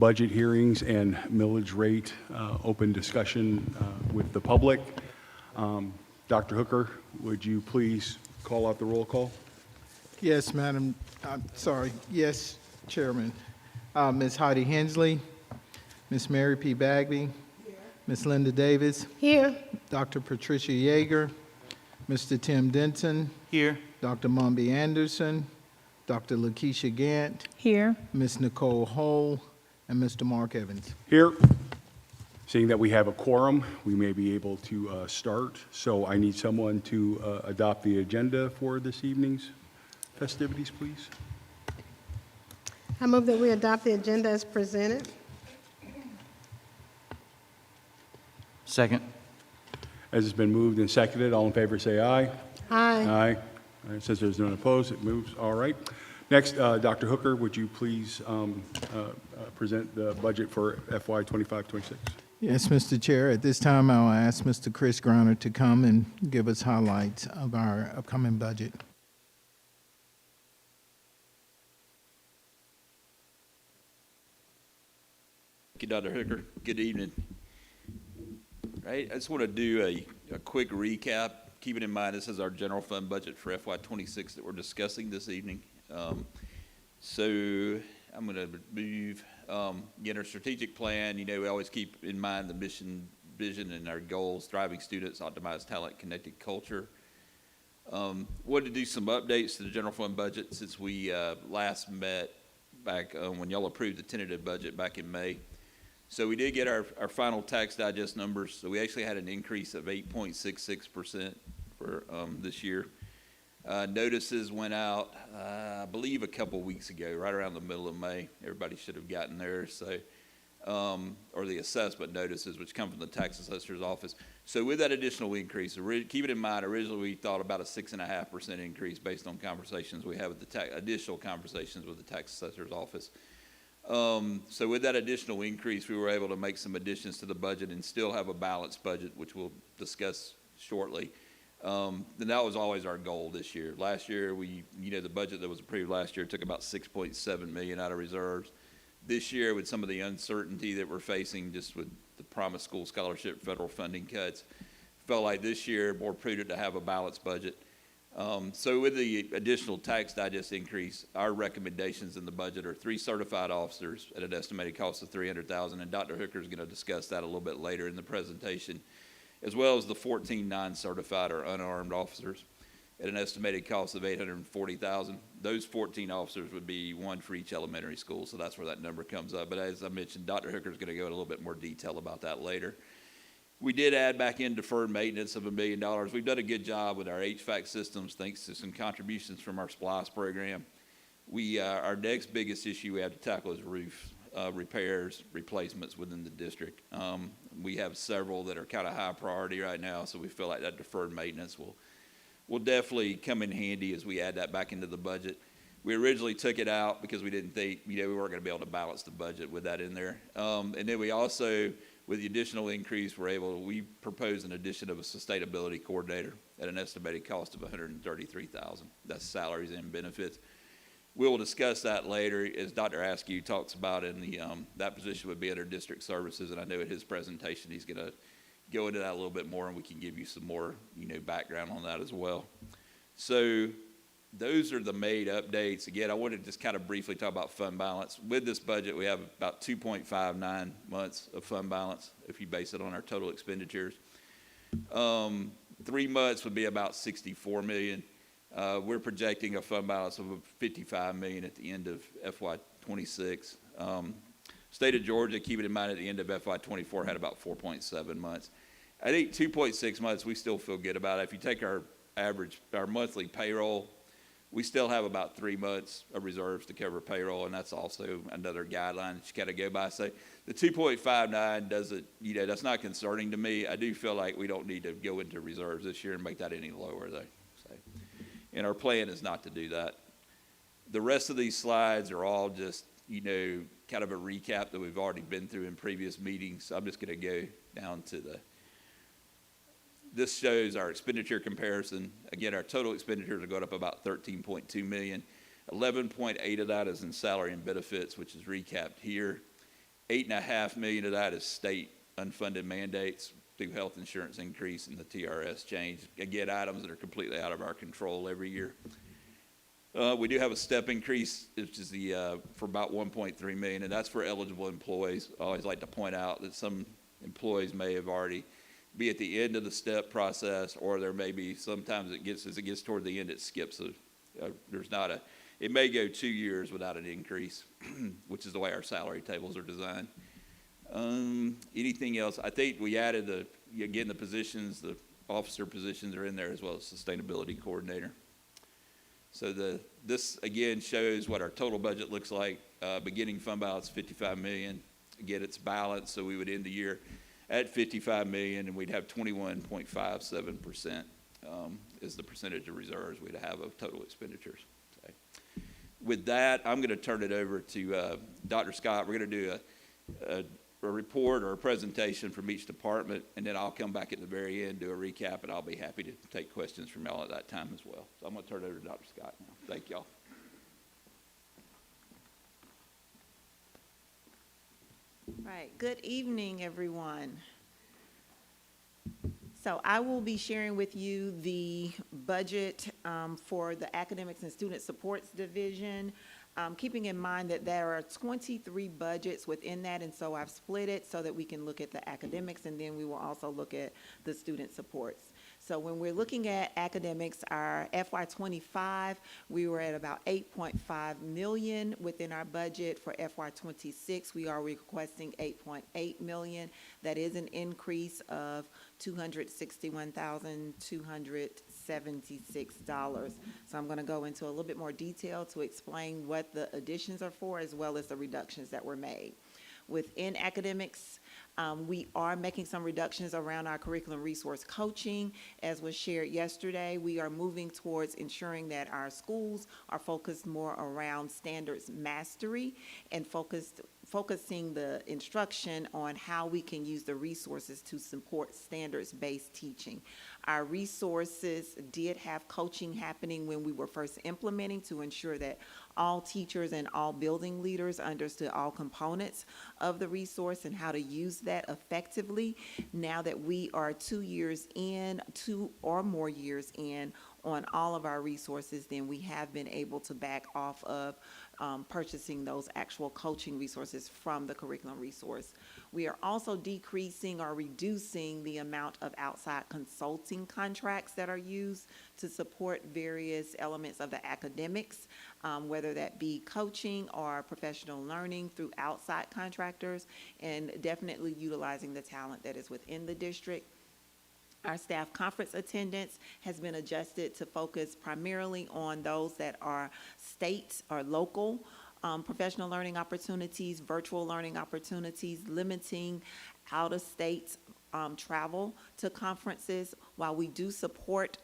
budget hearings and millage rate open discussion with the public. Dr. Hooker, would you please call out the roll call? Yes, Madam, I'm sorry, yes, Chairman. Ms. Heidi Hensley, Ms. Mary P. Bagby, Ms. Linda Davis, Here. Dr. Patricia Yeager, Mr. Tim Denton, Here. Dr. Mumby Anderson, Dr. Lakeisha Gant, Here. Ms. Nicole Hull, and Mr. Mark Evans. Here. Seeing that we have a quorum, we may be able to start. So I need someone to adopt the agenda for this evening's festivities, please. I move that we adopt the agenda as presented. Second. As it's been moved and seconded, all in favor say aye. Aye. Aye. All right, since there's none opposed, it moves. All right. Next, Dr. Hooker, would you please present the budget for FY 25-26? Yes, Mr. Chair. At this time, I'll ask Mr. Chris Griner to come and give us highlights of our upcoming budget. Thank you, Dr. Hooker. Good evening. Right, I just want to do a quick recap, keeping in mind this is our general fund budget for FY26 that we're discussing this evening. So I'm going to move, again, our strategic plan. You know, we always keep in mind the mission, vision, and our goals: thriving students, optimized talent, connected culture. Wanted to do some updates to the general fund budget since we last met back when y'all approved the tentative budget back in May. So we did get our final tax digest numbers. So we actually had an increase of 8.66% for this year. Notices went out, I believe, a couple weeks ago, right around the middle of May. Everybody should have gotten theirs. So, or the assessment notices, which come from the tax assessor's office. So with that additional increase, keep it in mind, originally we thought about a 6.5% increase based on conversations we had with the additional conversations with the tax assessor's office. So with that additional increase, we were able to make some additions to the budget and still have a balanced budget, which we'll discuss shortly. And that was always our goal this year. Last year, the budget that was approved last year took about $6.7 million out of reserves. This year, with some of the uncertainty that we're facing just with the Promise School Scholarship federal funding cuts, felt like this year more prudent to have a balanced budget. So with the additional tax digest increase, our recommendations in the budget are 3 certified officers at an estimated cost of $300,000, and Dr. Hooker is going to discuss that a little bit later in the presentation, as well as the 14 non-certified or unarmed officers at an estimated cost of $840,000. Those 14 officers would be 1 for each elementary school, so that's where that number comes up. But as I mentioned, Dr. Hooker is going to go into a little bit more detail about that later. We did add back in deferred maintenance of $1 million. We've done a good job with our HVAC systems thanks to some contributions from our SPLOST program. Our next biggest issue we have to tackle is roof repairs, replacements within the district. We have several that are kind of high priority right now, so we feel like that deferred maintenance will definitely come in handy as we add that back into the budget. We originally took it out because we didn't think, we weren't going to be able to balance the budget with that in there. And then we also, with the additional increase, we proposed an addition of a sustainability coordinator at an estimated cost of $133,000. That's salaries and benefits. We'll discuss that later, as Dr. Askew talks about in the, that position would be under district services, and I know in his presentation he's going to go into that a little bit more, and we can give you some more, background on that as well. So those are the main updates. Again, I want to just kind of briefly talk about fund balance. With this budget, we have about 2.59 months of fund balance if you base it on our total expenditures. 3 months would be about $64 million. We're projecting a fund balance of $55 million at the end of FY26. State of Georgia, keep it in mind, at the end of FY24 had about 4.7 months. I think 2.6 months we still feel good about it. If you take our monthly payroll, we still have about 3 months of reserves to cover payroll, and that's also another guideline that you kind of go by. So the 2.59 doesn't, that's not concerning to me. I do feel like we don't need to go into reserves this year and make that any lower, though. So, and our plan is not to do that. The rest of these slides are all just, kind of a recap that we've already been through in previous meetings. So I'm just going to go down to this shows our expenditure comparison. Again, our total expenditures are going up about $13.2 million. 11.8 of that is in salary and benefits, which is recapped here. $8.5 million of that is state unfunded mandates through health insurance increase and the TRS change. Again, items that are completely out of our control every year. We do have a step increase, which is for about $1.3 million, and that's for eligible employees. I always like to point out that some employees may have already be at the end of the step process, or there may be sometimes as it gets toward the end, it skips. It may go 2 years without an increase, which is the way our salary tables are designed. Anything else? I think we added the positions, the officer positions are in there, as well as sustainability coordinator. So this again shows what our total budget looks like. Beginning fund balance $55 million. Again, it's balanced, so we would end the year at $55 million, and we'd have 21.57% is the percentage of reserves we'd have of total expenditures. Okay. With that, I'm going to turn it over to Dr. Scott. We're going to do a report or a presentation from each department, and then I'll come back at the very end, do a recap, and I'll be happy to take questions from y'all at that time as well. So I'm going to turn it over to Dr. Scott now. Thank y'all. Right. Good evening, everyone. So I will be sharing with you the budget for the Academics and Student Supports Division, keeping in mind that there are 23 budgets within that, and so I've split it so that we can look at the academics, and then we will also look at the student supports. So when we're looking at academics, our FY25, we were at about $8.5 million within our budget. For FY26, we are requesting $8.8 million. That is an increase of $261,276. So I'm going to go into a little bit more detail to explain what the additions are for, as well as the reductions that were made. Within academics, we are making some reductions around our curriculum resource coaching. As was shared yesterday, we are moving towards ensuring that our schools are focused more around standards mastery and focusing the instruction on how we can use the resources to support standards-based teaching. Our resources did have coaching happening when we were first implementing to ensure that all teachers and all building leaders understood all components of the resource and how to use that effectively. Now that we are 2 years in, 2 or more years in on all of our resources, then we have been able to back off of purchasing those actual coaching resources from the curriculum resource. We are also decreasing or reducing the amount of outside consulting contracts that are used to support various elements of the academics, whether that be coaching or professional learning through outside contractors, and definitely utilizing the talent that is within the district. Our staff conference attendance has been adjusted to focus primarily on those that are state or local professional learning opportunities, virtual learning opportunities, limiting out-of-state travel to conferences. While we do support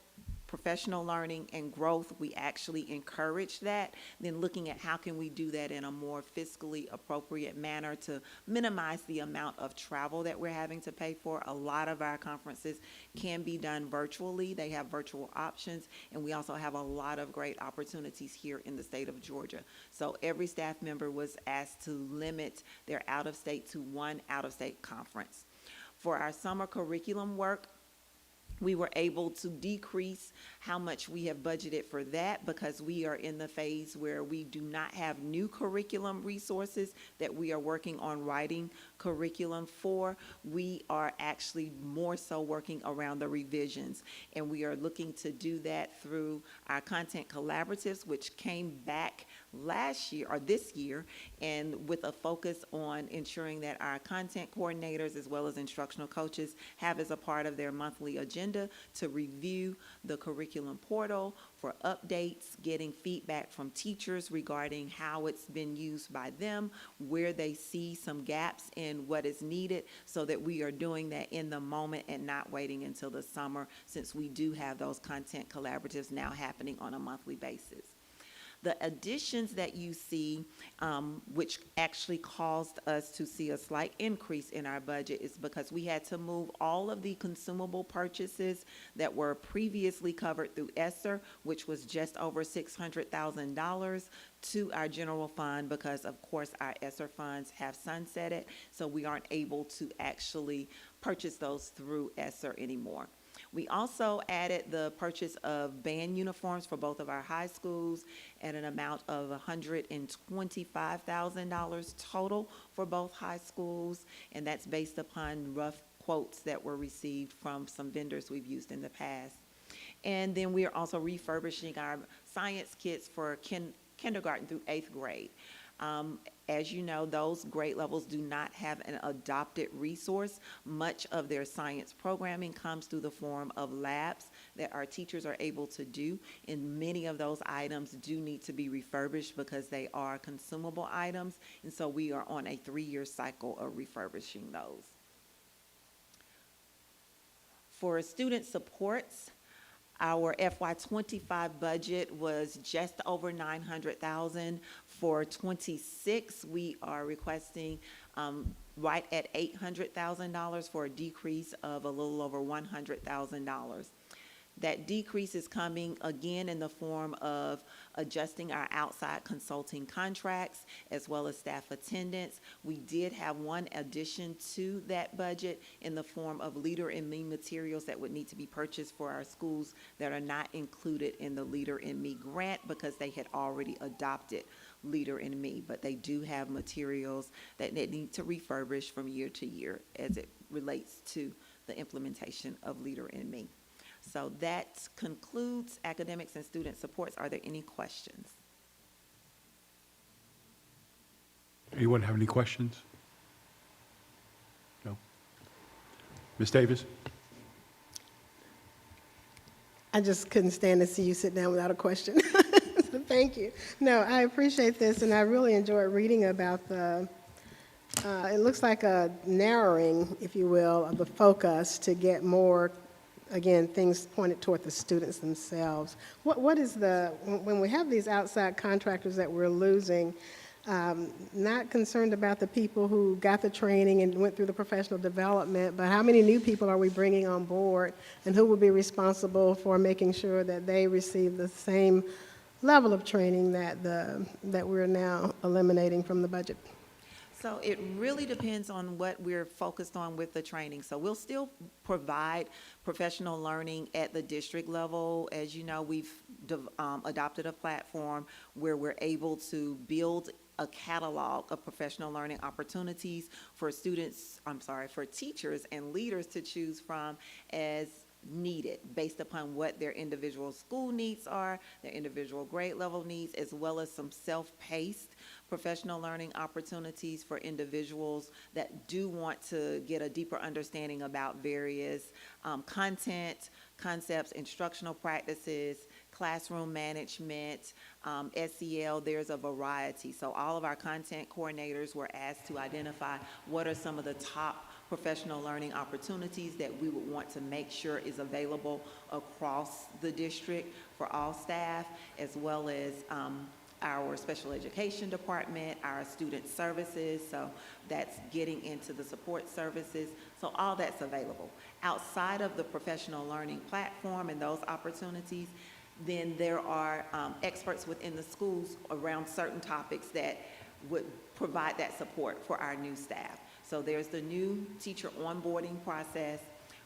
professional learning and growth, we actually encourage that, then looking at how can we do that in a more fiscally appropriate manner to minimize the amount of travel that we're having to pay for. A lot of our conferences can be done virtually. They have virtual options, and we also have a lot of great opportunities here in the state of Georgia. So every staff member was asked to limit their out-of-state to 1 out-of-state conference. For our summer curriculum work, we were able to decrease how much we have budgeted for that because we are in the phase where we do not have new curriculum resources that we are working on writing curriculum for. We are actually more so working around the revisions, and we are looking to do that through our content collaboratives, which came back last year or this year, and with a focus on ensuring that our content coordinators as well as instructional coaches have as a part of their monthly agenda to review the curriculum portal for updates, getting feedback from teachers regarding how it's been used by them, where they see some gaps in what is needed, so that we are doing that in the moment and not waiting until the summer, since we do have those content collaboratives now happening on a monthly basis. The additions that you see, which actually caused us to see a slight increase in our budget, is because we had to move all of the consumable purchases that were previously covered through ESSER, which was just over $600,000, to our general fund because, of course, our ESSER funds have sunsetted, so we aren't able to actually purchase those through ESSER anymore. We also added the purchase of band uniforms for both of our high schools at an amount of $125,000 total for both high schools, and that's based upon rough quotes that were received from some vendors we've used in the past. And then we are also refurbishing our science kits for kindergarten through 8th grade. As you know, those grade levels do not have an adopted resource. Much of their science programming comes through the form of labs that our teachers are able to do, and many of those items do need to be refurbished because they are consumable items, and so we are on a 3-year cycle of refurbishing those. For student supports, our FY25 budget was just over $900,000. For 26, we are requesting right at $800,000 for a decrease of a little over $100,000. That decrease is coming again in the form of adjusting our outside consulting contracts as well as staff attendance. We did have one addition to that budget in the form of Leader in Me materials that would need to be purchased for our schools that are not included in the Leader in Me grant because they had already adopted Leader in Me, but they do have materials that they need to refurbish from year to year as it relates to the implementation of Leader in Me. So that concludes academics and student supports. Are there any questions? Anyone have any questions? No? Ms. Davis? I just couldn't stand to see you sit down without a question. So thank you. No, I appreciate this, and I really enjoyed reading about the, it looks like a narrowing, if you will, of the focus to get more, again, things pointed toward the students themselves. What is the, when we have these outside contractors that we're losing, not concerned about the people who got the training and went through the professional development, but how many new people are we bringing on board, and who will be responsible for making sure that they receive the same level of training that we're now eliminating from the budget? So it really depends on what we're focused on with the training. So we'll still provide professional learning at the district level. As you know, we've adopted a platform where we're able to build a catalog of professional learning opportunities for for teachers and leaders to choose from as needed based upon what their individual school needs are, their individual grade level needs, as well as some self-paced professional learning opportunities for individuals that do want to get a deeper understanding about various content, concepts, instructional practices, classroom management, SEL. There's a variety. So all of our content coordinators were asked to identify what are some of the top professional learning opportunities that we would want to make sure is available across the district for all staff, as well as our special education department, our student services, so that's getting into the support services. So all that's available. Outside of the professional learning platform and those opportunities, then there are experts within the schools around certain topics that would provide that support for our new staff. So there's the new teacher onboarding process,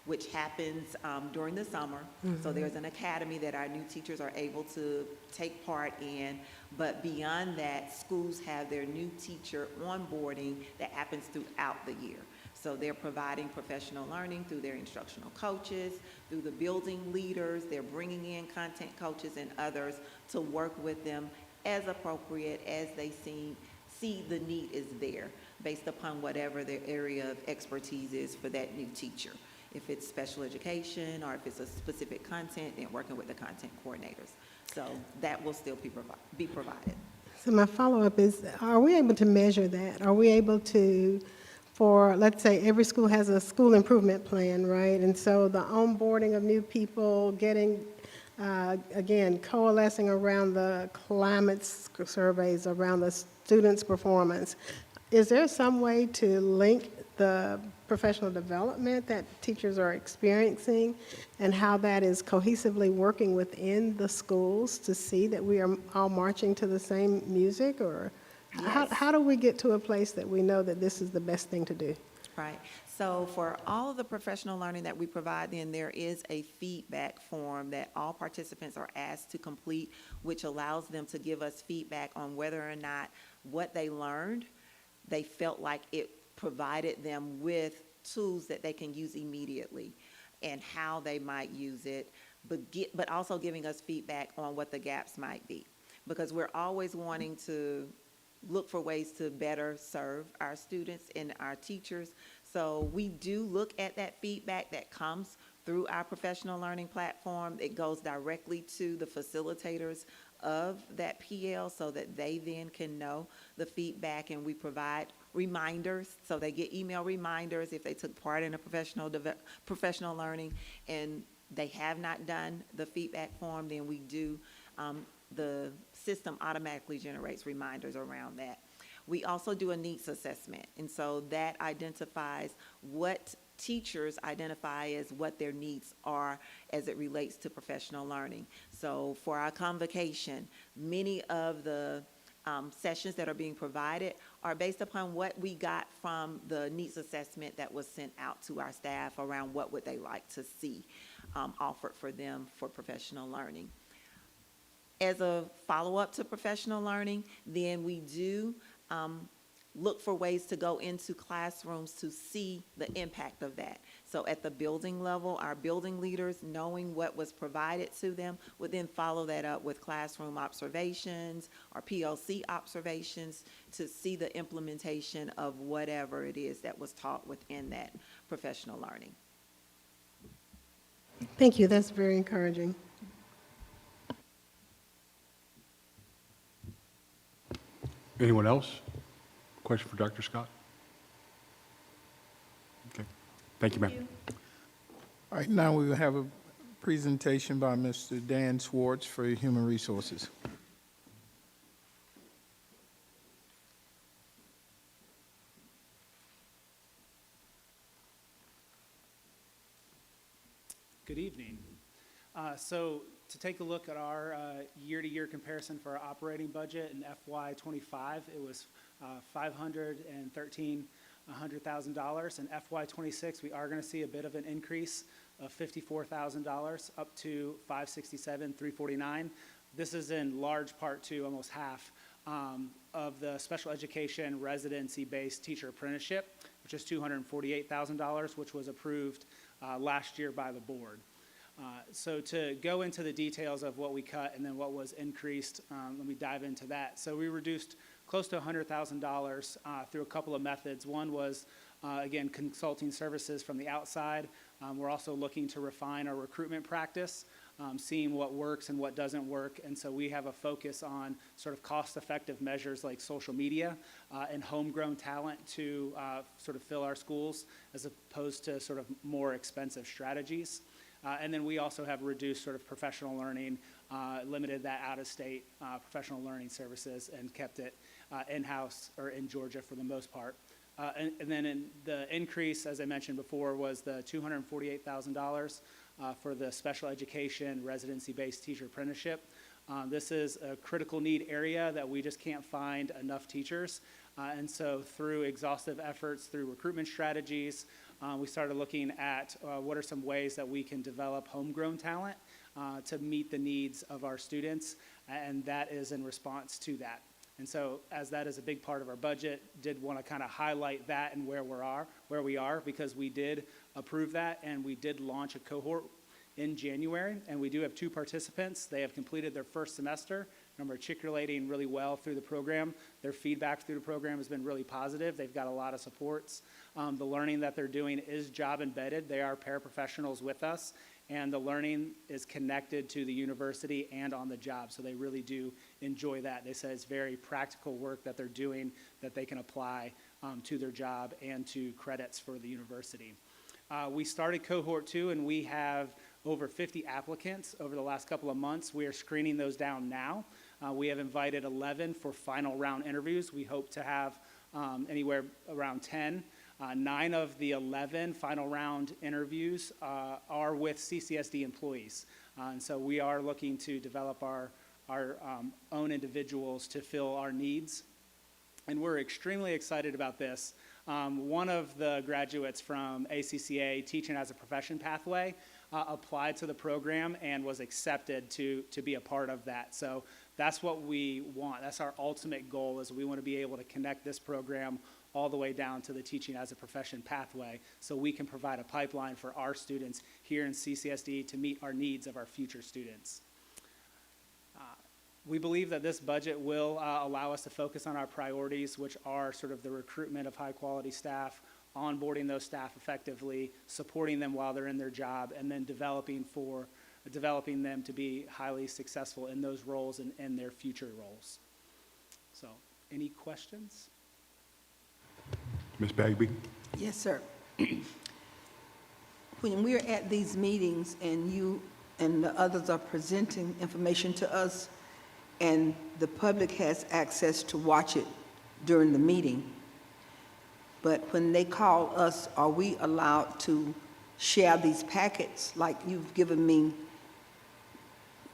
which happens during the summer. Mm-hmm. So there's an academy that our new teachers are able to take part in. But beyond that, schools have their new teacher onboarding that happens throughout the year. So they're providing professional learning through their instructional coaches, through the building leaders. They're bringing in content coaches and others to work with them as appropriate as they see the need is there, based upon whatever their area of expertise is for that new teacher. If it's special education or if it's a specific content, then working with the content coordinators. So that will still be provided. So my follow-up is, are we able to measure that? Are we able to, for, let's say every school has a school improvement plan, right? And so the onboarding of new people, getting again, coalescing around the climate surveys, around the students' performance. Is there some way to link the professional development that teachers are experiencing and how that is cohesively working within the schools to see that we are all marching to the same music? Or how do we get to a place that we know that this is the best thing to do? Right. So for all of the professional learning that we provide, then there is a feedback form that all participants are asked to complete, which allows them to give us feedback on whether or not what they learned, they felt like it provided them with tools that they can use immediately and how they might use it, but also giving us feedback on what the gaps might be. Because we're always wanting to look for ways to better serve our students and our teachers. So we do look at that feedback that comes through our professional learning platform. It goes directly to the facilitators of that PL so that they then can know the feedback, and we provide reminders. So they get email reminders if they took part in a professional learning and they have not done the feedback form, then we do, the system automatically generates reminders around that. We also do a needs assessment, and so that identifies what teachers identify as what their needs are as it relates to professional learning. So for our convocation, many of the sessions that are being provided are based upon what we got from the needs assessment that was sent out to our staff around what would they like to see offered for them for professional learning. As a follow-up to professional learning, then we do look for ways to go into classrooms to see the impact of that. So at the building level, our building leaders, knowing what was provided to them, would then follow that up with classroom observations or PLC observations to see the implementation of whatever it is that was taught within that professional learning. Thank you, that's very encouraging. Anyone else? Question for Dr. Scott? Okay. Thank you, ma'am. All right, now we will have a presentation by Mr. Dan Swartz for Human Resources. Good evening. So to take a look at our year-to-year comparison for our operating budget in FY25, it was $513,000. In FY26, we are going to see a bit of an increase of $54,000 up to $567,349. This is in large part to almost half of the special education residency-based teacher apprenticeship, which is $248,000, which was approved last year by the board. So to go into the details of what we cut and then what was increased, let me dive into that. So we reduced close to $100,000 through a couple of methods. One was, again, consulting services from the outside. We're also looking to refine our recruitment practice, seeing what works and what doesn't work. And so we have a focus on sort of cost-effective measures like social media and homegrown talent to sort of fill our schools as opposed to sort of more expensive strategies. And then we also have reduced sort of professional learning, limited that out-of-state professional learning services and kept it in-house or in Georgia for the most part. And then in the increase, as I mentioned before, was the $248,000 for the special education residency-based teacher apprenticeship. This is a critical need area that we just can't find enough teachers. And so through exhaustive efforts, through recruitment strategies, we started looking at what are some ways that we can develop homegrown talent to meet the needs of our students, and that is in response to that. And so as that is a big part of our budget, did want to kind of highlight that and where we are, because we did approve that and we did launch a cohort in January, and we do have 2 participants. They have completed their first semester and are matriculating really well through the program. Their feedback through the program has been really positive. They've got a lot of supports. The learning that they're doing is job embedded. They are paraprofessionals with us, and the learning is connected to the university and on the job, so they really do enjoy that. They say it's very practical work that they're doing that they can apply to their job and to credits for the university. We started cohort 2, and we have over 50 applicants over the last couple of months. We are screening those down now. We have invited 11 for final round interviews. We hope to have anywhere around 10. 9 of the 11 final round interviews are with CCSD employees. And so we are looking to develop our own individuals to fill our needs. And we're extremely excited about this. One of the graduates from ACCA Teaching as a Profession pathway applied to the program and was accepted to be a part of that. So that's what we want. That's our ultimate goal, is we want to be able to connect this program all the way down to the Teaching as a Profession pathway, so we can provide a pipeline for our students here in CCSD to meet our needs of our future students. We believe that this budget will allow us to focus on our priorities, which are sort of the recruitment of high-quality staff, onboarding those staff effectively, supporting them while they're in their job, and then developing them to be highly successful in those roles and in their future roles. So, any questions? Ms. Bagby? Yes, sir. When we're at these meetings and you and the others are presenting information to us and the public has access to watch it during the meeting, but when they call us, are we allowed to share these packets? Like you've given me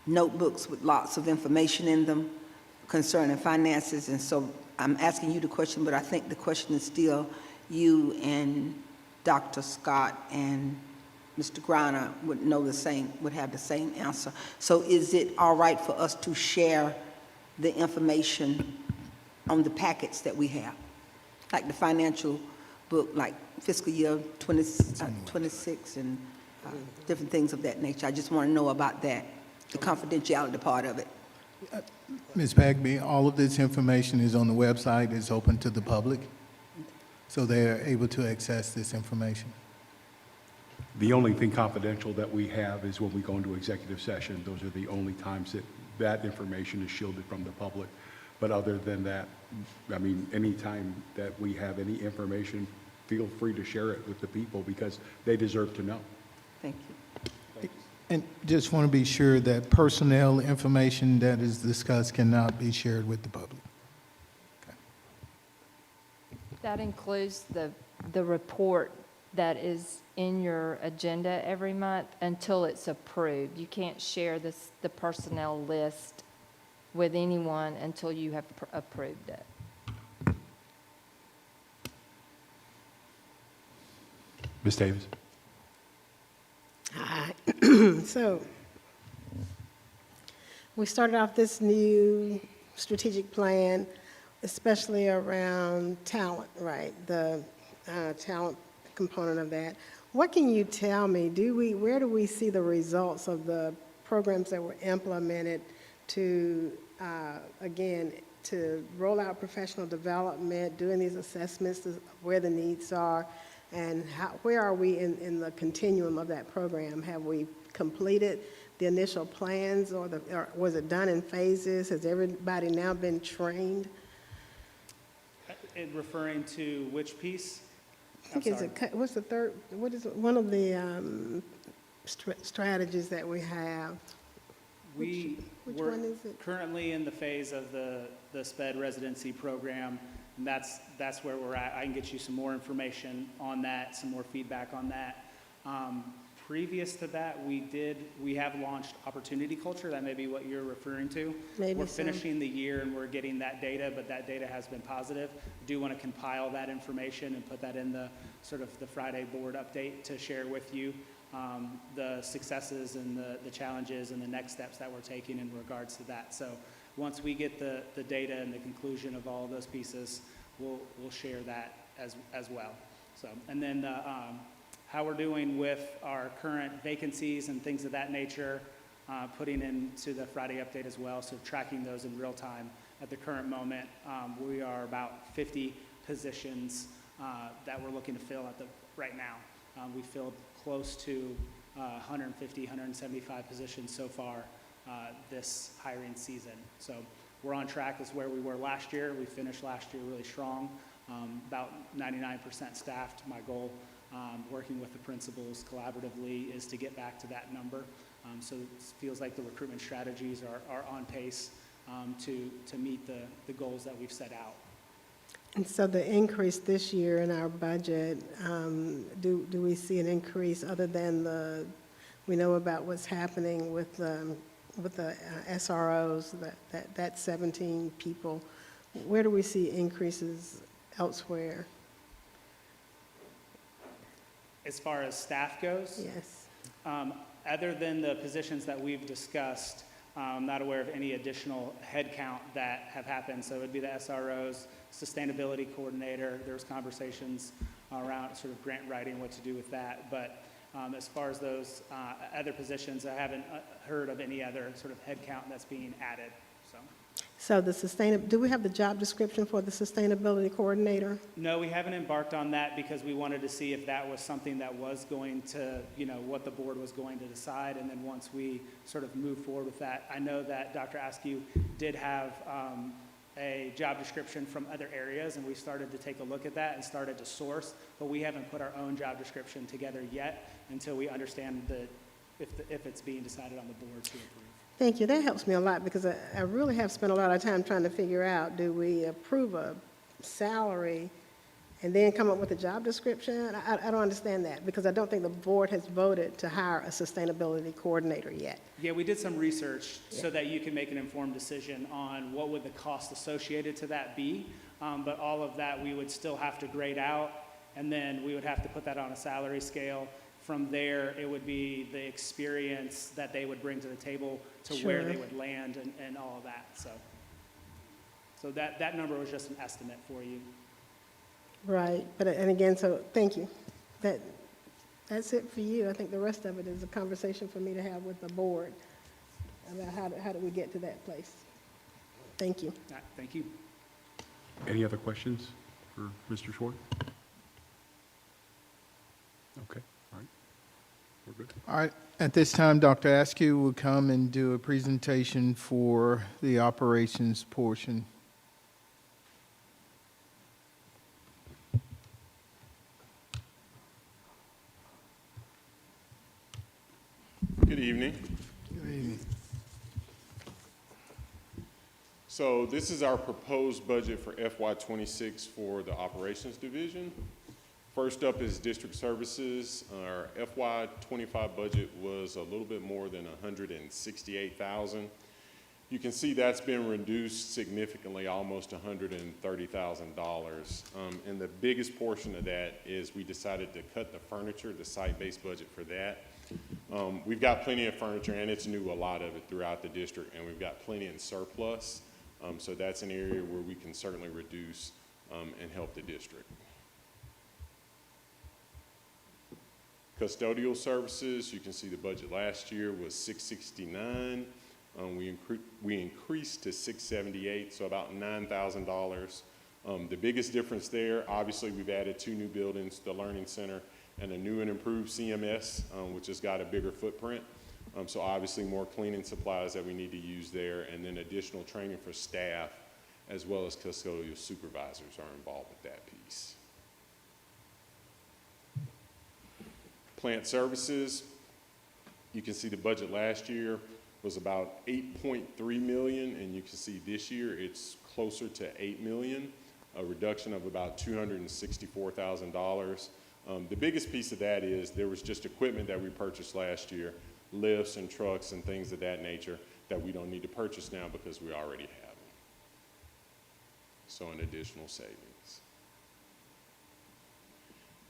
notebooks with lots of information in them concerning finances, and so I'm asking you the question, but I think the question is still you and Dr. Scott and Mr. Griner would know the same, would have the same answer. So is it all right for us to share the information on the packets that we have? Like the financial book, like fiscal year 26 and different things of that nature. I just want to know about that, the confidentiality part of it. Ms. Bagby, all of this information is on the website, it's open to the public, so they're able to access this information. The only thing confidential that we have is when we go into executive session. Those are the only times that that information is shielded from the public. But other than that, I mean, anytime that we have any information, feel free to share it with the people because they deserve to know. Thank you. And just want to be sure that personnel information that is discussed cannot be shared with the public. That includes the report that is in your agenda every month until it's approved. You can't share the personnel list with anyone until you have approved it. Ms. Davis? Hi. So, we started off this new strategic plan, especially around talent, right? The talent component of that. What can you tell me? Where do we see the results of the programs that were implemented to, again, to roll out professional development, doing these assessments of where the needs are, and where are we in the continuum of that program? Have we completed the initial plans, or was it done in phases? Has everybody now been trained? Referring to which piece? I think what's the third, what is one of the strategies that we have? Which one is it? Currently in the phase of the SPED residency program, and that's where we're at. I can get you some more information on that, some more feedback on that. Previous to that, we have launched Opportunity Culture. That may be what you're referring to. Maybe we're so. finishing the year and we're getting that data, but that data has been positive. I do want to compile that information and put that in the sort of the Friday board update to share with you the successes and the challenges and the next steps that we're taking in regards to that. So once we get the data and the conclusion of all of those pieces, we'll share that as well. So, and then how we're doing with our current vacancies and things of that nature, putting into the Friday update as well, so tracking those in real time. At the current moment, we are about 50 positions that we're looking to fill right now. We filled close to 150, 175 positions so far this hiring season. So we're on track as where we were last year. We finished last year really strong, about 99% staffed. My goal working with the principals collaboratively, is to get back to that number. So it feels like the recruitment strategies are on pace to meet the goals that we've set out. And so the increase this year in our budget, do we see an increase other than we know about what's happening with the SROs, that 17 people? Where do we see increases elsewhere? As far as staff goes? Yes. Other than the positions that we've discussed, I'm not aware of any additional headcount that have happened. So it would be the SROs, sustainability coordinator. There's conversations around sort of grant writing, what to do with that. But as far as those other positions, I haven't heard of any other sort of headcount that's being added. So do we have the job description for the sustainability coordinator? No, we haven't embarked on that because we wanted to see if that was something that was going to, what the board was going to decide. And then once we sort of move forward with that, I know that Dr. Askew did have a job description from other areas, and we started to take a look at that and started to source, but we haven't put our own job description together yet until we understand if it's being decided on the board to approve. Thank you. That helps me a lot because I really have spent a lot of time trying to figure out, do we approve a salary and then come up with a job description? I don't understand that because I don't think the board has voted to hire a sustainability coordinator yet. Yeah, we did some research so that you can make an informed decision on what would the cost associated to that be. But all of that we would still have to grade out, and then we would have to put that on a salary scale. From there, it would be the experience that they would bring to the table to where they would land and all of that. So that number was just an estimate for you. Right. And again, so thank you. That's it for you. I think the rest of it is a conversation for me to have with the board about how do we get to that place. Thank you. All right, thank you. Any other questions for Mr. Schwartz? Okay, all right. We're good. All right, at this time, Dr. Askew will come and do a presentation for the operations portion. Good evening. Good evening. So this is our proposed budget for FY26 for the operations division. First up is district services. Our FY25 budget was a little bit more than $168,000. You can see that's been reduced significantly, almost $130,000. And the biggest portion of that is we decided to cut the furniture, the site-based budget for that. We've got plenty of furniture, and it's new, a lot of it throughout the district, and we've got plenty in surplus. So that's an area where we can certainly reduce and help the district. Custodial services, you can see the budget last year was $669. We increased to $678, so about $9,000. The biggest difference there, obviously, we've added 2 new buildings, the Learning Center and a new and improved CMS, which has got a bigger footprint. So obviously more cleaning supplies that we need to use there, and then additional training for staff, as well as custodial supervisors are involved with that piece. Plant services, you can see the budget last year was about $8.3 million, and you can see this year it's closer to $8 million, a reduction of about $264,000. The biggest piece of that is there was just equipment that we purchased last year, lifts and trucks and things of that nature that we don't need to purchase now because we already have them. So an additional savings.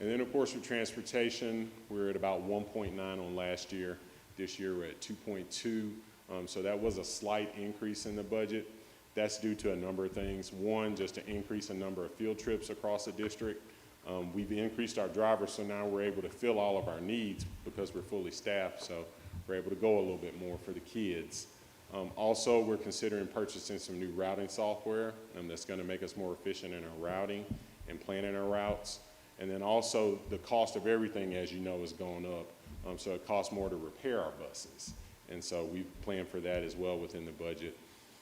And then, of course, with transportation, we're at about 1.9 on last year. This year, we're at 2.2. So that was a slight increase in the budget. That's due to a number of things. One, just an increase in number of field trips across the district. We've increased our drivers, so now we're able to fill all of our needs because we're fully staffed, so we're able to go a little bit more for the kids. Also, we're considering purchasing some new routing software that's going to make us more efficient in our routing and planning our routes. And then also the cost of everything, as you know, is going up. So it costs more to repair our buses. And so we've planned for that as well within the budget.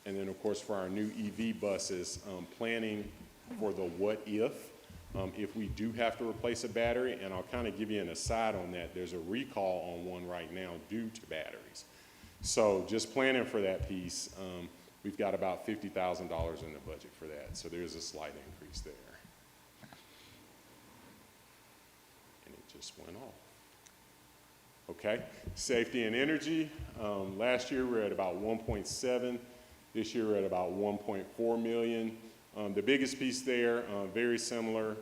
And then, of course, for our new EV buses, planning for the what if. If we do have to replace a battery, and I'll kind of give you an aside on that, there's a recall on one right now due to batteries. So just planning for that piece, we've got about $50,000 in the budget for that, so there's a slight increase there. And it just went off. Okay, safety and energy. Last year we were at about 1.7. This year we're at about 1.4 million. The biggest piece there, very similar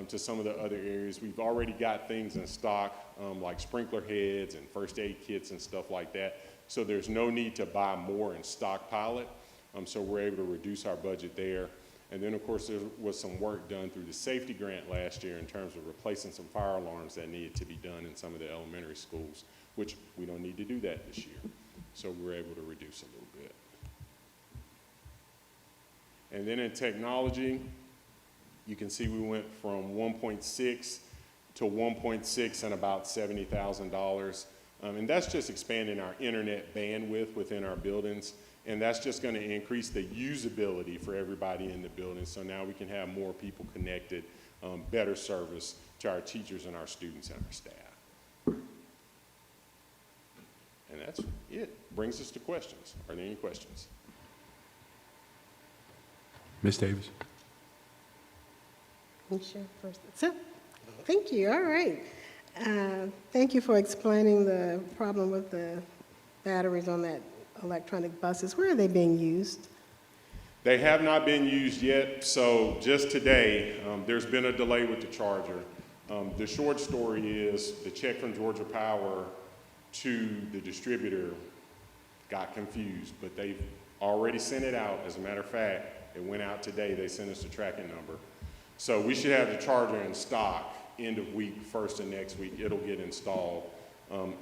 to some of the other areas. We've already got things in stock, like sprinkler heads and first aid kits and stuff like that. So there's no need to buy more and stockpile it. So we're able to reduce our budget there. And then, of course, there was some work done through the safety grant last year in terms of replacing some fire alarms that needed to be done in some of the elementary schools, which we don't need to do that this year. So we're able to reduce a little bit. And then in technology, you can see we went from 1.6 to 1.6 and about $70,000. And that's just expanding our internet bandwidth within our buildings. And that's just going to increase the usability for everybody in the building. So now we can have more people connected, better service to our teachers and our students and our staff. And that's it. Brings us to questions. Are there any questions? Ms. Davis? Sure, first. So, thank you, all right. Thank you for explaining the problem with the batteries on that electronic buses. Where are they being used? They have not been used yet, so just today, there's been a delay with the charger. The short story is the check from Georgia Power to the distributor got confused, but they've already sent it out. As a matter of fact, it went out today. They sent us the tracking number. So we should have the charger in stock end of week, first of next week. It'll get installed.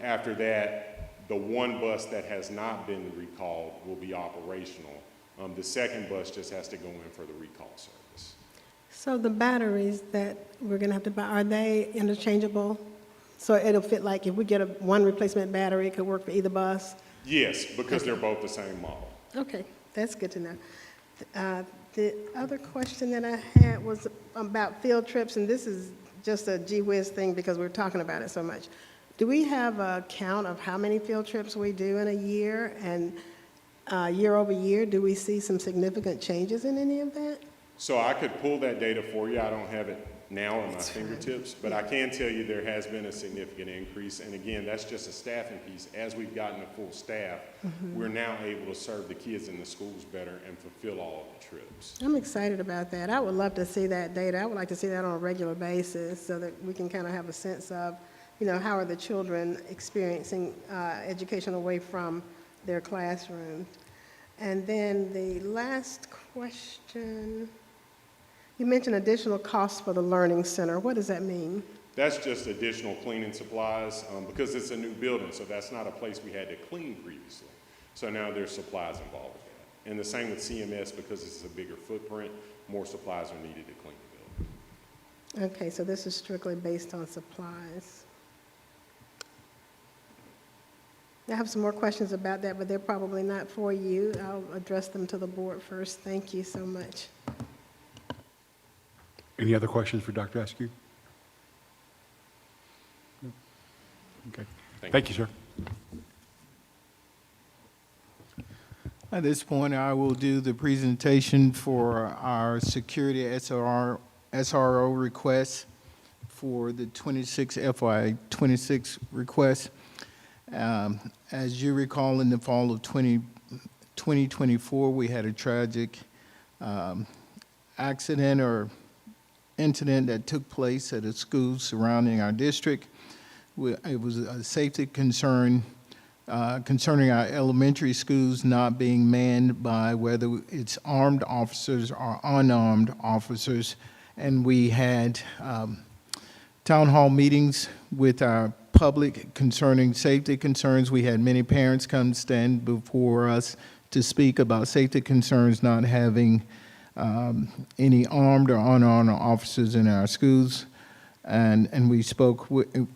After that, the one bus that has not been recalled will be operational. The second bus just has to go in for the recall service. So the batteries that we're going to have to buy, are they interchangeable? So it'll fit, like if we get one replacement battery, it could work for either bus? Yes, because they're both the same model. Okay, that's good to know. The other question that I had was about field trips, and this is just a gee whiz thing because we're talking about it so much. Do we have a count of how many field trips we do in a year? And year over year, do we see some significant changes in any of that? So I could pull that data for you. I don't have it now on my fingertips, but I can tell you there has been a significant increase. And again, that's just a staffing piece. As we've gotten a full staff, we're now able to serve the kids in the schools better and fulfill all of the trips. I'm excited about that. I would love to see that data. I would like to see that on a regular basis so that we can kind of have a sense of, you know, how are the children experiencing education away from their classrooms. And then the last question, you mentioned additional costs for the Learning Center. What does that mean? That's just additional cleaning supplies because it's a new building, so that's not a place we had to clean previously. So now there's supplies involved with that. And the same with CMS because this is a bigger footprint, more supplies are needed to clean the building. Okay, so this is strictly based on supplies. I have some more questions about that, but they're probably not for you. I'll address them to the board first. Thank you so much. Any other questions for Dr. Askew? No? Okay. Thank you, sir. At this point, I will do the presentation for our security SRO request for the FY26 request. As you recall, in the fall of 2024, we had a tragic accident or incident that took place at a school surrounding our district. It was a safety concern concerning our elementary schools not being manned by whether it's armed officers or unarmed officers. And we had town hall meetings with our public concerning safety concerns. We had many parents come stand before us to speak about safety concerns not having any armed or unarmed officers in our schools. And we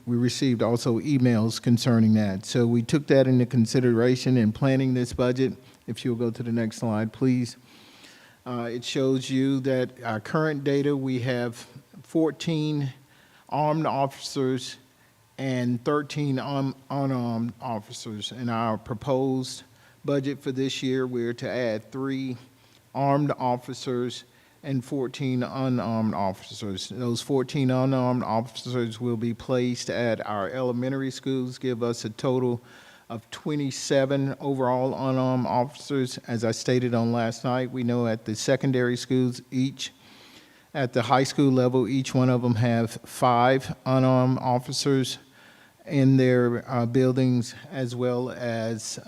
received also emails concerning that. So we took that into consideration in planning this budget. If you'll go to the next slide, please. It shows you that our current data, we have 14 armed officers and 13 unarmed officers. In our proposed budget for this year, we're to add 3 armed officers and 14 unarmed officers. Those 14 unarmed officers will be placed at our elementary schools, give us a total of 27 overall unarmed officers. As I stated on last night, we know at the secondary schools, at the high school level, each one of them have 5 unarmed officers in their buildings, as well as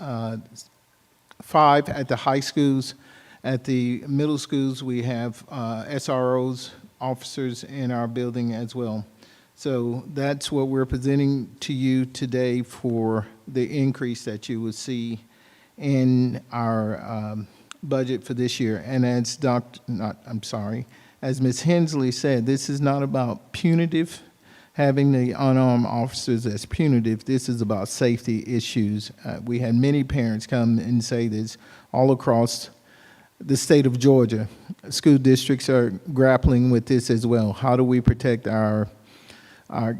5 at the high schools. At the middle schools, we have SROs, officers in our building as well. So that's what we're presenting to you today for the increase that you will see in our budget for this year. And as as Ms. Hensley said, this is not about punitive, having the unarmed officers as punitive. This is about safety issues. We had many parents come and say this all across the state of Georgia. School districts are grappling with this as well. How do we protect our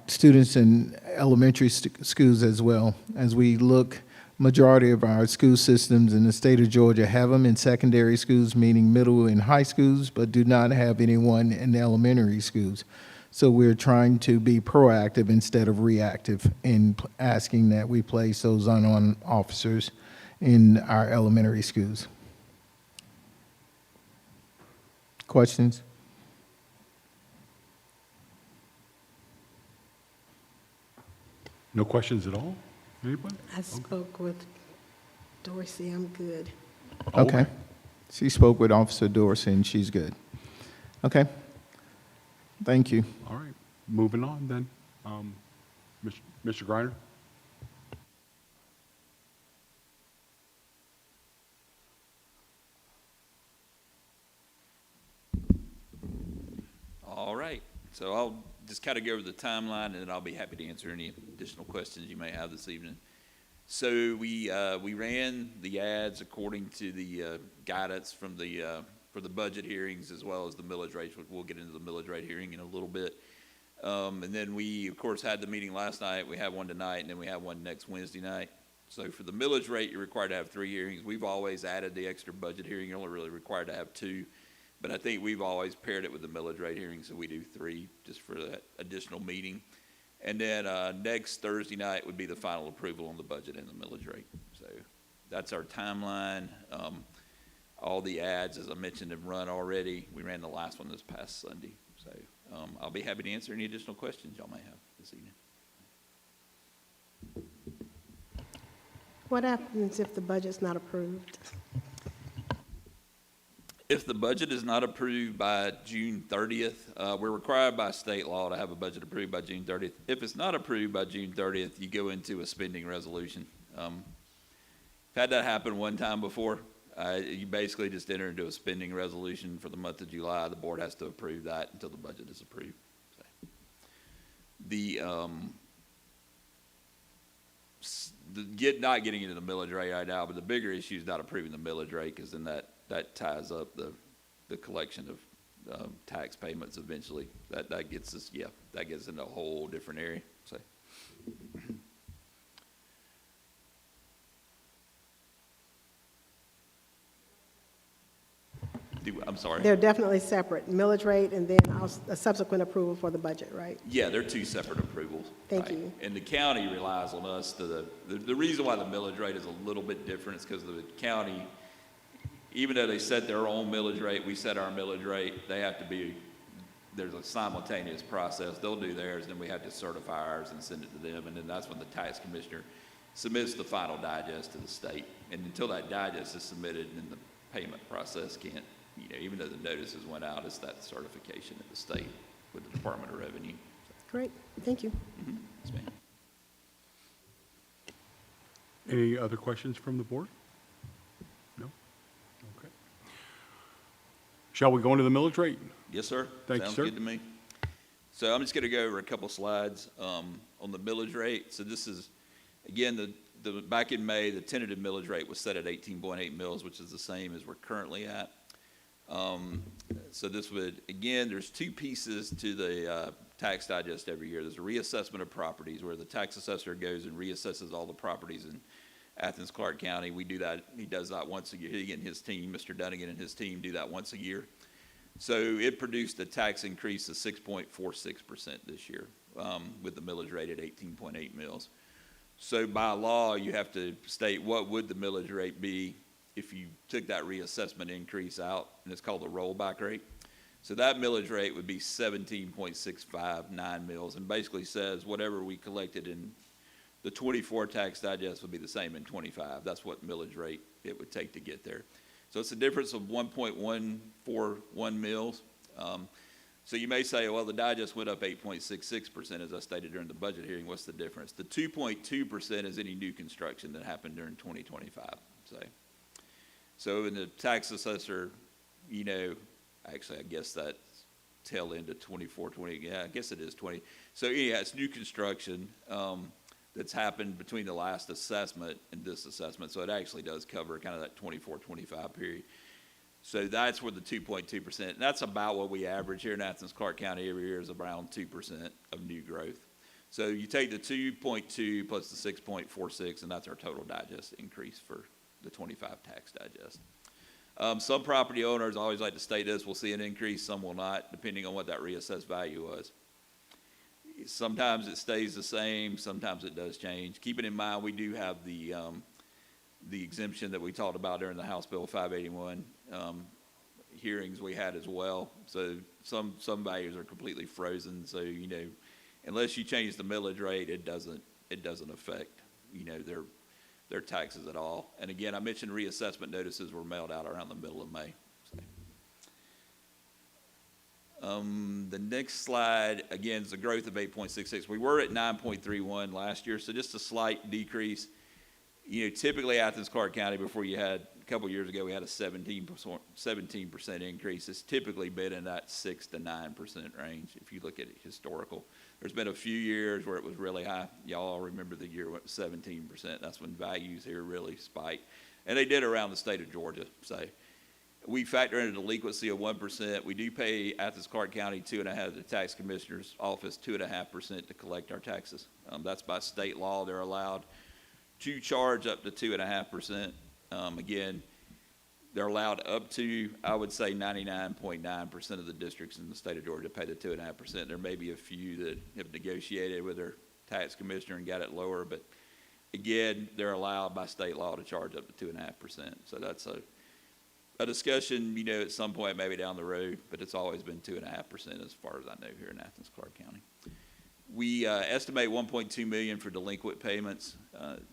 students in elementary schools as well? As we look, majority of our school systems in the state of Georgia have them in secondary schools, meaning middle and high schools, but do not have anyone in elementary schools. So we're trying to be proactive instead of reactive in asking that we place those unarmed officers in our elementary schools. Questions? No questions at all? Anybody? I spoke with Dorsey, I'm good. Okay. She spoke with Officer Dorsey, and she's good. Okay. Thank you. All right, moving on then. Mr. Griner? All right, so I'll just kind of go over the timeline, and then I'll be happy to answer any additional questions you may have this evening. So we ran the ads according to the guidance from the for the budget hearings, as well as the millage rate, which we'll get into the millage rate hearing in a little bit. And then we, of course, had the meeting last night. We have one tonight, and then we have one next Wednesday night. So for the millage rate, you're required to have 3 hearings. We've always added the extra budget hearing. You're only really required to have 2. But I think we've always paired it with the millage rate hearing, so we do 3 just for that additional meeting. And then next Thursday night would be the final approval on the budget and the millage rate. So that's our timeline. All the ads, as I mentioned, have run already. We ran the last one this past Sunday. So I'll be happy to answer any additional questions y'all may have this evening. What happens if the budget's not approved? If the budget is not approved by June 30th, we're required by state law to have a budget approved by June 30th. If it's not approved by June 30th, you go into a spending resolution. I've had that happen one time before. You basically just enter into a spending resolution for the month of July. The board has to approve that until the budget is approved. So, not getting into the millage rate right now, but the bigger issue is not approving the millage rate, because then that ties up the collection of tax payments eventually. That gets us, that gets into a whole different area. So. I'm sorry. They're definitely separate, millage rate and then a subsequent approval for the budget, right? Yeah, they're 2 separate approvals. Thank right? you. And the county relies on us to the reason why the millage rate is a little bit different is because the county, even though they set their own millage rate, we set our millage rate. They have to be, there's a simultaneous process. They'll do theirs, then we have to certify ours and send it to them, and then that's when the tax commissioner submits the final digest to the state. And until that digest is submitted, then the payment process can't, even though the notices went out, it's that certification at the state with the Department of Revenue. Great, thank you. Mm-hmm. Yes, ma'am. Any other questions from the board? No? Okay. Shall we go into the millage rate? Yes, sir. Thank you, Sounds sir. good to me. So I'm just going to go over a couple slides on the millage rate. So this is, again, the back in May, the tentative millage rate was set at 18.8 mils, which is the same as we're currently at. So this would, again, there's two pieces to the tax digest every year. There's a reassessment of properties where the tax assessor goes and reassesses all the properties in Athens, Clarke County. We do that, he does that once a year. He and his team, Mr. Dunnigan and his team do that once a year. So it produced a tax increase of 6.46% this year, with the millage rate at 18.8 mils. So by law, you have to state what would the millage rate be if you took that reassessment increase out, and it's called the rollback rate. So that millage rate would be 17.659 mils, and basically says whatever we collected in the 24 tax digest would be the same in 25. That's what millage rate it would take to get there. So it's a difference of 1.141 mils. So you may say, well, the digest went up 8.66%, as I stated during the budget hearing. What's the difference? The 2.2% is any new construction that happened during 2025. So in the tax assessor, you know, actually, I guess that's tail end of 24, 20, yeah, I guess it is 20. So yeah, it's new construction that's happened between the last assessment and this assessment. So it actually does cover kind of that 24, 25 period. So that's where the 2.2%, that's about what we average here in Athens, Clarke County every year is around 2% of new growth. So you take the 2.2 plus the 6.46, and that's our total digest increase for the 25 tax digest. Some property owners, I always like to state this, will see an increase, some will not, depending on what that reassessed value was. Sometimes it stays the same, sometimes it does change. Keeping in mind, we do have the exemption that we talked about during the House Bill 581 hearings we had as well. So some values are completely frozen. So, you know, unless you change the millage rate, it doesn't affect, you know, their taxes at all. And again, I mentioned reassessment notices were mailed out around the middle of May. The next slide, again, is the growth of 8.66. We were at 9.31 last year, so just a slight decrease. You know, typically Athens, Clarke County, before you had, a couple of years ago, we had a 17% increase. It's typically been in that 6 to 9% range if you look at it historical. There's been a few years where it was really high. Y'all all remember the year went 17%. That's when values here really spiked. And they did around the state of Georgia. So we factor in a delinquency of 1%. We do pay Athens, Clarke County 2.5%, the tax commissioner's office 2.5% to collect our taxes. That's by state law. They're allowed to charge up to 2.5%. Again, they're allowed up to, I would say, 99.9% of the districts in the state of Georgia pay the 2.5%. There may be a few that have negotiated with their tax commissioner and got it lower, but again, they're allowed by state law to charge up to 2.5%. So that's a discussion, you know, at some point maybe down the road, but it's always been 2.5% as far as I know here in Athens, Clarke County. We estimate $1.2 million for delinquent payments.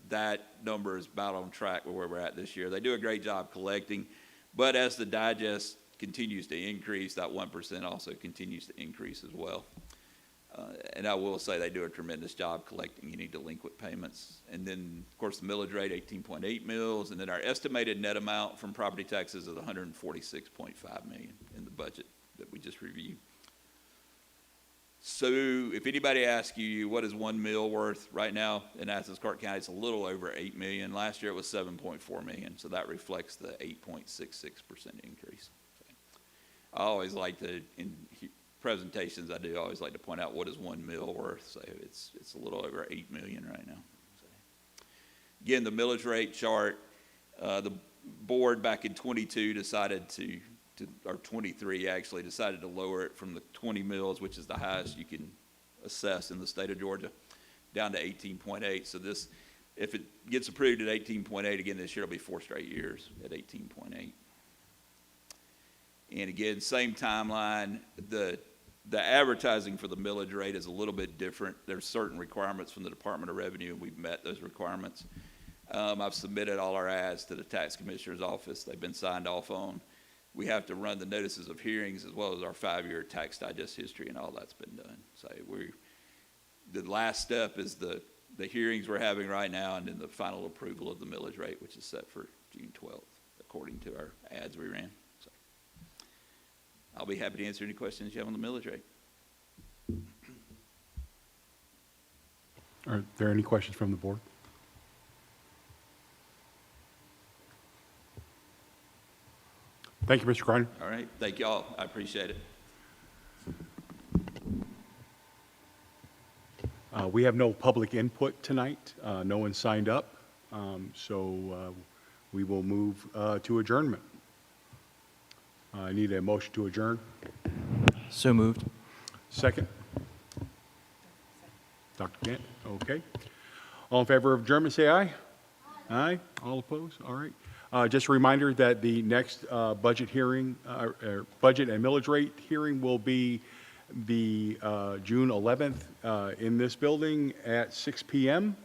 That number is about on track with where we're at this year. They do a great job collecting, but as the digest continues to increase, that 1% also continues to increase as well. And I will say they do a tremendous job collecting any delinquent payments. And then, of course, the millage rate, 18.8 mils, and then our estimated net amount from property taxes is $146.5 million in the budget that we just reviewed. So if anybody asks you, what is 1 mil worth right now in Athens, Clarke County, it's a little over 8 million. Last year it was 7.4 million, so that reflects the 8.66% increase. So I always like to, in presentations I do, I always like to point out what is 1 mil worth. So it's a little over 8 million right now. So again, the millage rate chart, the board back in 22 decided to or 23 actually decided to lower it from the 20 mils, which is the highest you can assess in the state of Georgia, down to 18.8. So this, if it gets approved at 18.8 again this year, it'll be 4 straight years at 18.8. And again, same timeline. The advertising for the millage rate is a little bit different. There's certain requirements from the Department of Revenue, and we've met those requirements. I've submitted all our ads to the tax commissioner's office. They've been signed off on. We have to run the notices of hearings as well as our 5-year tax digest history, and all that's been done. So the last step is the hearings we're having right now, and then the final approval of the millage rate, which is set for June 12th, according to our ads we ran. So I'll be happy to answer any questions you have on the millage rate. Are there any questions from the board? Thank you, Mr. Kreiner. All right, thank y'all, I appreciate it. We have no public input tonight. No one signed up, we will move to adjournment. I need a motion to adjourn. So moved. Second? Dr. Kent, okay. All in favor of adjournment, say aye. Aye. All opposed? All right. Just a reminder that the next budget hearing, budget and millage rate hearing will be the June 11th in this building at 6 p.m.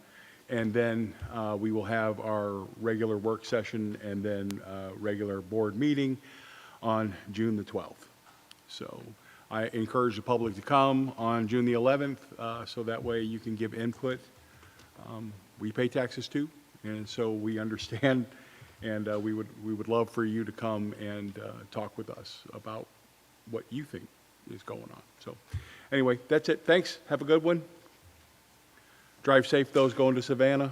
And then we will have our regular work session and then regular board meeting on June the 12th. So I encourage the public to come on June the 11th so that way you can give input. We pay taxes too, and so we understand, and we would love for you to come and talk with us about what you think is going on. So anyway, that's it. Thanks. Have a good one. Drive safe, those going to Savannah.